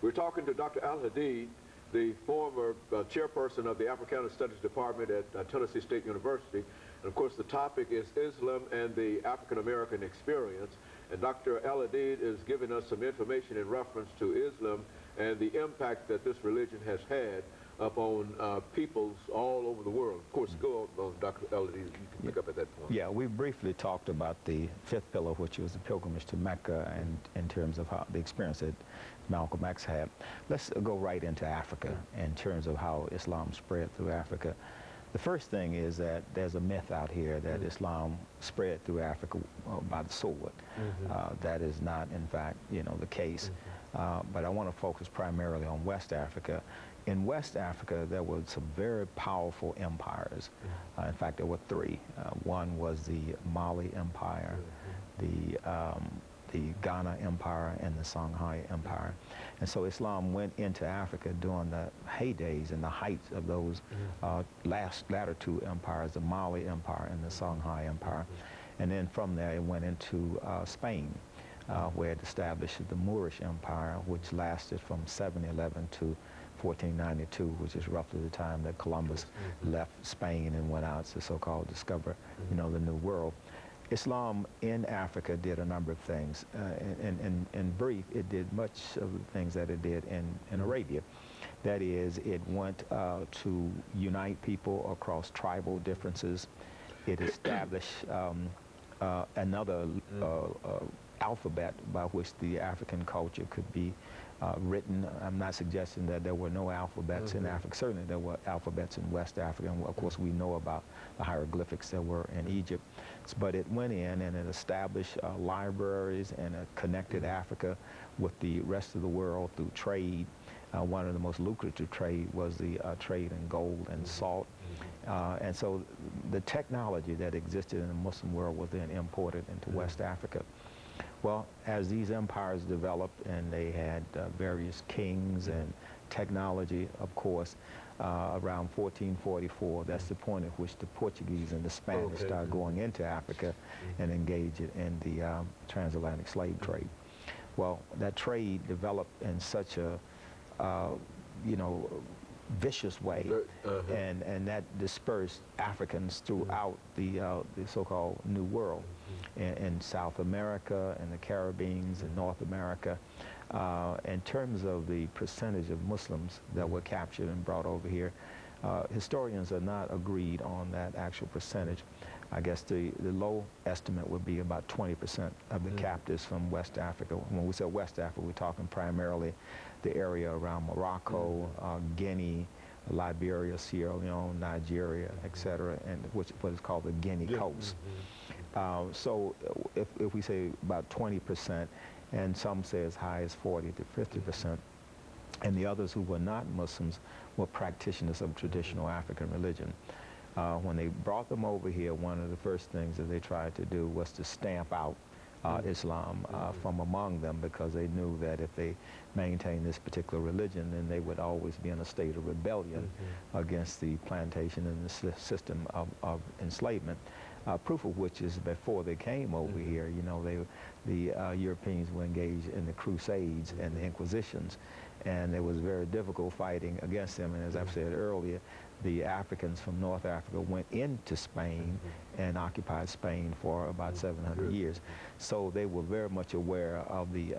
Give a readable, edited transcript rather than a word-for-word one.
We're talking to Dr. Al-Hadid, the former chairperson of the Africana Studies Department at Tennessee State University. And of course, the topic is Islam and the African-American experience. And Dr. Al-Hadid is giving us some information in reference to Islam and the impact that this religion has had upon peoples all over the world. Of course, go on, Dr. Al-Hadid, you can pick up at that point. Yeah, we briefly talked about the fifth pillar, which was the pilgrimage to Mecca, and in terms of how the experience that Malcolm X had. Let's go right into Africa in terms of how Islam spread through Africa. The first thing is that there's a myth out here that Islam spread through Africa by the sword. That is not, in fact, the case. But I want to focus primarily on West Africa. In West Africa, there were some very powerful empires. In fact, there were three. One was the Mali Empire, the Ghana Empire, and the Songhai Empire. And so Islam went into Africa during the heydays and the heights of those latter two empires, the Mali Empire and the Songhai Empire. And then from there, it went into Spain, where it established the Moorish Empire, which lasted from 711 to 1492, which is roughly the time that Columbus left Spain and went out to so-called discover, the New World. Islam in Africa did a number of things. In brief, it did much of the things that it did in Arabia. That is, it went to unite people across tribal differences. It established another alphabet by which the African culture could be written. I'm not suggesting that there were no alphabets in Africa. Certainly there were alphabets in West Africa, and of course we know about the hieroglyphics that were in Egypt. But it went in and it established libraries and it connected Africa with the rest of the world through trade. One of the most lucrative trade was the trade in gold and salt. And so the technology that existed in the Muslim world was then imported into West Africa. Well, as these empires developed and they had various kings and technology, of course, around 1444, that's the point at which the Portuguese and the Spanish started going into Africa and engaged in the transatlantic slave trade. Well, that trade developed in such a, vicious way, and that dispersed Africans throughout the so-called New World. In South America and the Caribbeans and North America. In terms of the percentage of Muslims that were captured and brought over here, historians are not agreed on that actual percentage. I guess the low estimate would be about 20% of the captives from West Africa. When we say West Africa, we're talking primarily the area around Morocco, Guinea, Liberia, Sierra Leone, Nigeria, etc., and what is called the Guinea Coast. So if we say about 20%, and some say as high as 40 to 50%, and the others who were not Muslims were practitioners of traditional African religion. When they brought them over here, one of the first things that they tried to do was to stamp out Islam from among them, because they knew that if they maintained this particular religion, then they would always be in a state of rebellion against the plantation and the system of enslavement. Proof of which is before they came over here, the Europeans were engaged in the Crusades and the Inquisitions, and it was very difficult fighting against them. And as I've said earlier, the Africans from North Africa went into Spain and occupied Spain for about 700 years. So they were very much aware of the